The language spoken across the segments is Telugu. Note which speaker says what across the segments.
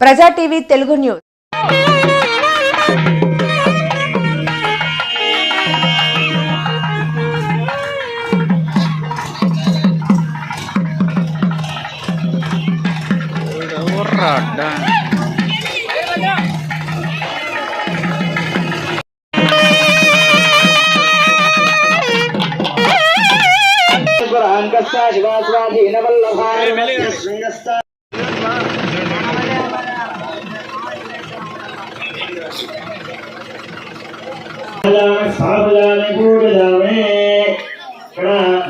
Speaker 1: ప్రజా టీవీ తెలుగు న్యూస్.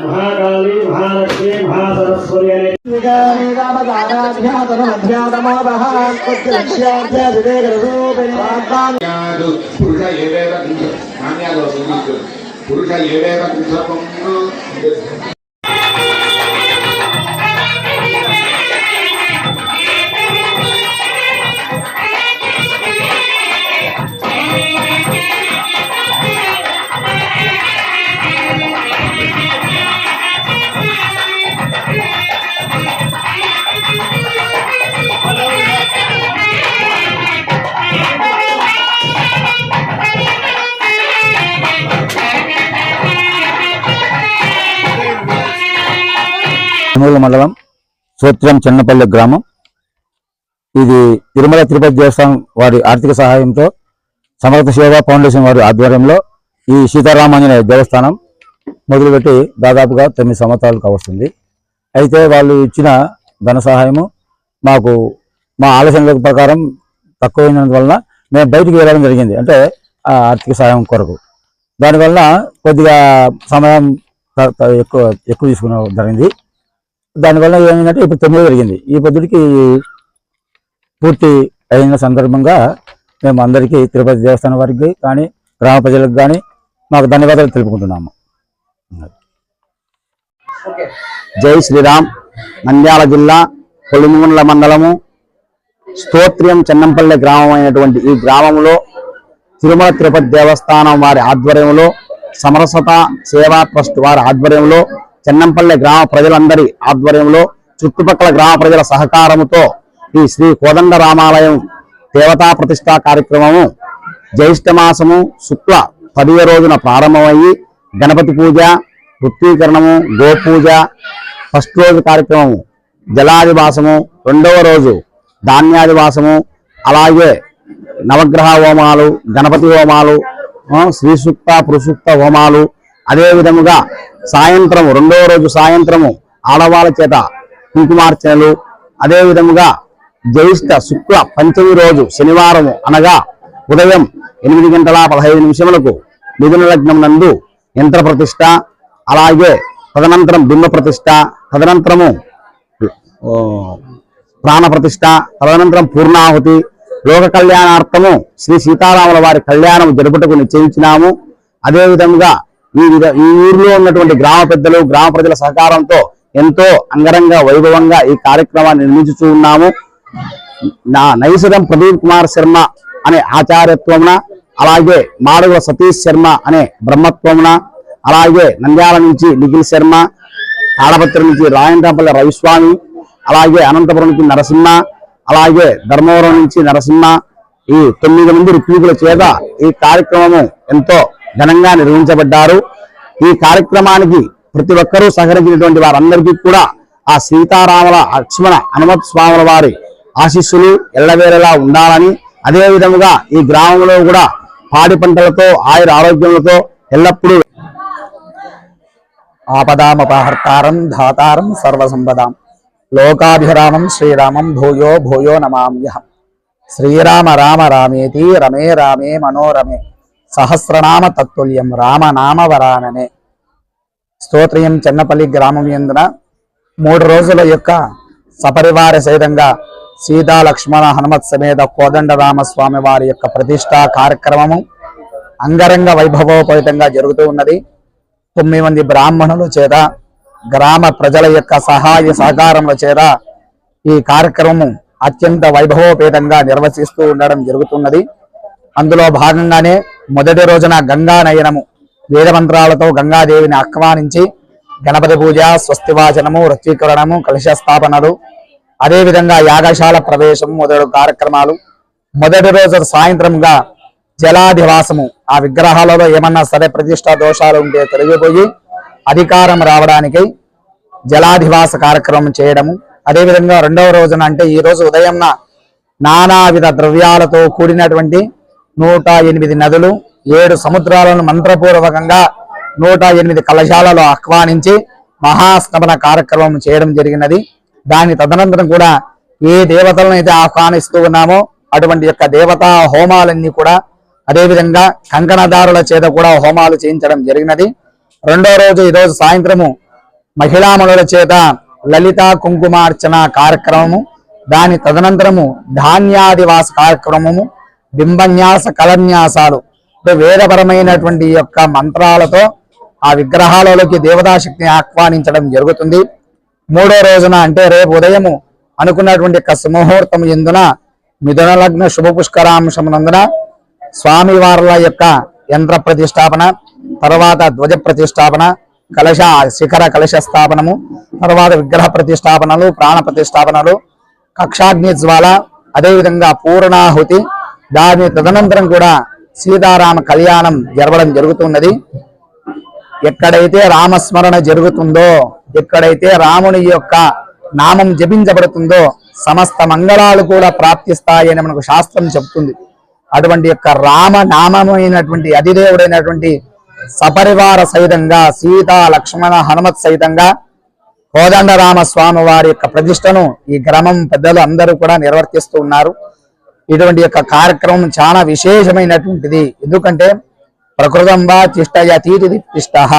Speaker 2: महाकाली महालक्ष्मी महासरस्वती
Speaker 3: మండలం సోత్రం చెన్నపల్లి గ్రామం. ఇది తిరుమల తిరుపతి దేవస్థానం వారి ఆర్థిక సహాయంతో సమర్థ సేవా ఫౌండేషన్ వారి ఆధ్వర్యంలో ఈ సీతారామాంజనేయ దేవస్థానం మొదలుపెట్టి దాదాపుగా 9 సంవత్సరాలు కావస్తుంది. అయితే వాళ్ళు ఇచ్చిన ధన సహాయము మాకు మా ఆలోచనల ప్రకారం తక్కువైనందువలన మేము బయటికి వెళ్ళడం జరిగింది, అంటే ఆర్థిక సహాయం కొరకు. దానివల్ల కొద్దిగా సమయం ఎక్కువ తీసుకున్న జరిగింది. దానివల్ల ఏమైందంటే ఇప్పుడు 9 జరిగింది. ఈ పొద్దుడికి పూర్తి అయిన సందర్భంగా మేము అందరికీ తిరుపతి దేవస్థానం వారికి కానీ గ్రామ ప్రజలకు కానీ మాకు ధన్యవాదాలు తెలుపుకుంటున్నాము. జై శ్రీరామ్. నంద్యాల జిల్లా కొలిమిగుండ్ల మండలము స్తోత్రం చెన్నంపల్లి గ్రామం అయినటువంటి ఈ గ్రామంలో తిరుమల తిరుపతి దేవస్థానం వారి ఆధ్వర్యంలో సమరసత సేవా ట్రస్ట్ వారి ఆధ్వర్యంలో చెన్నంపల్లి గ్రామ ప్రజలందరి ఆధ్వర్యంలో చుట్టుపక్కల గ్రామ ప్రజల సహకారముతో ఈ శ్రీ కోదండ రామాలయం దేవతా ప్రతిష్టా కార్యక్రమము జ్యేష్ఠ మాసము శుక్ల 10వ రోజున ప్రారంభమయ్యి గణపతి పూజ, వృత్తీకరణము, గోపూజ, ఫస్ట్ రోజు కార్యక్రమము జలాదివాసము, 2వ రోజు ధాన్యాదివాసము, అలాగే నవగ్రహ హోమాలు, గణపతి హోమాలు, శ్రీ సూక్త పురుసూక్త హోమాలు, అదే విధముగా సాయంత్రము 2వ రోజు సాయంత్రము ఆడవాళ్ళ చేత కుంకుమార్చనలు, అదే విధముగా జ్యేష్ఠ శుక్ల పంచమి రోజు శనివారము అనగా ఉదయం 8:15 మిథున లగ్నం నందు యంత్ర ప్రతిష్ట, అలాగే తదనంతరం బింబ ప్రతిష్ట, తదనంతరము ప్రాణ ప్రతిష్ట, తదనంతరం పూర్ణాహుతి, లోక కళ్యాణార్థము శ్రీ సీతారాముల వారి కళ్యాణం జరుపుటకు నిశ్చయించినాము. అదే విధంగా ఈ ఊరిలో ఉన్నటువంటి గ్రామ పెద్దలు గ్రామ ప్రజల సహకారంతో ఎంతో అంగరంగ వైభవంగా ఈ కార్యక్రమాన్ని నిర్మించుతూ ఉన్నాము. నైసరం ప్రదీప్ కుమార్ శర్మ అనే ఆచార్యత్వమున, అలాగే మాడుగుల సతీష్ శర్మ అనే బ్రహ్మత్వమున, అలాగే నంద్యాల నుంచి నిఖిల్ శర్మ, తాడపత్రి నుంచి రాయంటంపల్లి రవిస్వామి, అలాగే అనంతపురం నుంచి నరసింహ, అలాగే ధర్మవరం నుంచి నరసింహ, ఈ 9 మంది ఋత్వికుల చేత ఈ కార్యక్రమము ఎంతో ఘనంగా నిర్వహించబడ్డారు. ఈ కార్యక్రమానికి ప్రతి ఒక్కరూ సహకరించినటువంటి వారందరికీ కూడా ఆ సీతారాముల లక్ష్మణ హనుమత్ స్వాముల వారి ఆశీస్సులు ఎల్లవేళలా ఉండాలని, అదే విధముగా ఈ గ్రామంలో కూడా పాడి పంటలతో ఆయుర ఆరోగ్యములతో ఎల్లప్పుడూ
Speaker 4: ఆపదామపహర్తారం ధాతారం సర్వసంపదాం లోకాభిరామం శ్రీరామం భూయో భూయో నమామ్యహం. శ్రీరామ రామ రామేతి రమే రామే మనోరమే సహస్రనామ తత్తుల్యం రామనామ వరాననే. స్తోత్రయం చెన్నపల్లి గ్రామం యందున 3 రోజుల యొక్క సపరివార సహితంగా సీతా లక్ష్మణ హనుమత్ సమేత కోదండ రామస్వామి వారి యొక్క ప్రతిష్టా కార్యక్రమము అంగరంగ వైభవోపేతంగా జరుగుతూ ఉన్నది. 9 మంది బ్రాహ్మణుల చేత గ్రామ ప్రజల యొక్క సహాయ సహకారముల చేత ఈ కార్యక్రమం అత్యంత వైభవోపేతంగా నిర్వహిస్తూ ఉండడం జరుగుతున్నది. అందులో భాగంగానే మొదటి రోజున గంగా నయనము వేదమంత్రాలతో గంగాదేవిని ఆహ్వానించి గణపతి పూజ, స్వస్తివాచనము, వృత్తీకరణము, కలశ స్థాపనలు, అదేవిధంగా యాగశాల ప్రవేశం మొదలగు కార్యక్రమాలు. మొదటి రోజు సాయంత్రంగా జలాధివాసము, ఆ విగ్రహాలలో ఏమన్నా సరే ప్రతిష్ఠా దోషాలు ఉంటే తొలగిపోయి అధికారం రావడానికి జలాధివాస కార్యక్రమం చేయడము. అదేవిధంగా రెండవ రోజున అంటే ఈ రోజు ఉదయం నానావిధ ద్రవ్యాలతో కూడినటువంటి 108 నదులు 7 సముద్రాలను మంత్రపూర్వకంగా 108 కలశాలలో ఆహ్వానించి మహాస్నపన కార్యక్రమం చేయడం జరిగినది. దాని తదనంతరం కూడా ఏ దేవతలను అయితే ఆహ్వానిస్తూ ఉన్నామో అటువంటి యొక్క దేవతా హోమాలన్నీ కూడా, అదేవిధంగా కంకణదారుల చేత కూడా హోమాలు చేయించడం జరిగినది. రెండో రోజు ఈ రోజు సాయంత్రము మహిళామణుల చేత లలిత కుంకుమార్చన కార్యక్రమము, దాని తదనంతరము ధాన్యాదివాస కార్యక్రమము, బింబన్యాస కలన్యాసాలు, వేదపరమైనటువంటి యొక్క మంత్రాలతో ఆ విగ్రహాలలోకి దేవతాశక్తిని ఆహ్వానించడం జరుగుతుంది. మూడో రోజున అంటే రేపు ఉదయము అనుకున్నటువంటి యొక్క సుముహూర్తం ఎందున మిథున లగ్న శుభ పుష్కరాంశమునందున స్వామివార్ల యొక్క యంత్ర ప్రతిష్టాపన, తర్వాత ధ్వజ ప్రతిష్టాపన, కలశ శిఖర కలశ స్థాపనము, తర్వాత విగ్రహ ప్రతిష్టాపనలు, ప్రాణ ప్రతిష్టాపనలు, కక్షాగ్ని జ్వాల, అదేవిధంగా పూర్ణాహుతి, దాని తదనంతరం కూడా సీతారామ కళ్యాణం జరగడం జరుగుతున్నది. ఎక్కడైతే రామస్మరణ జరుగుతుందో, ఎక్కడైతే రాముని యొక్క నామం జపించబడుతుందో సమస్త మంగళాలు కూడా ప్రాప్తిస్తాయని మనకు శాస్త్రం చెప్తుంది. అటువంటి యొక్క రామ నామమైనటువంటి అధిదేవుడైనటువంటి సపరివార సహితంగా సీతా లక్ష్మణ హనుమత్ సహితంగా కోదండరామ స్వామి వారి యొక్క ప్రతిష్టను ఈ గ్రామం పెద్దలు అందరూ కూడా నిర్వర్తిస్తూ ఉన్నారు. ఇటువంటి యొక్క కార్యక్రమం చాలా విశేషమైనటువంటిది. ఎందుకంటే ప్రకృతం వా తిష్టయతీతి తిష్టః,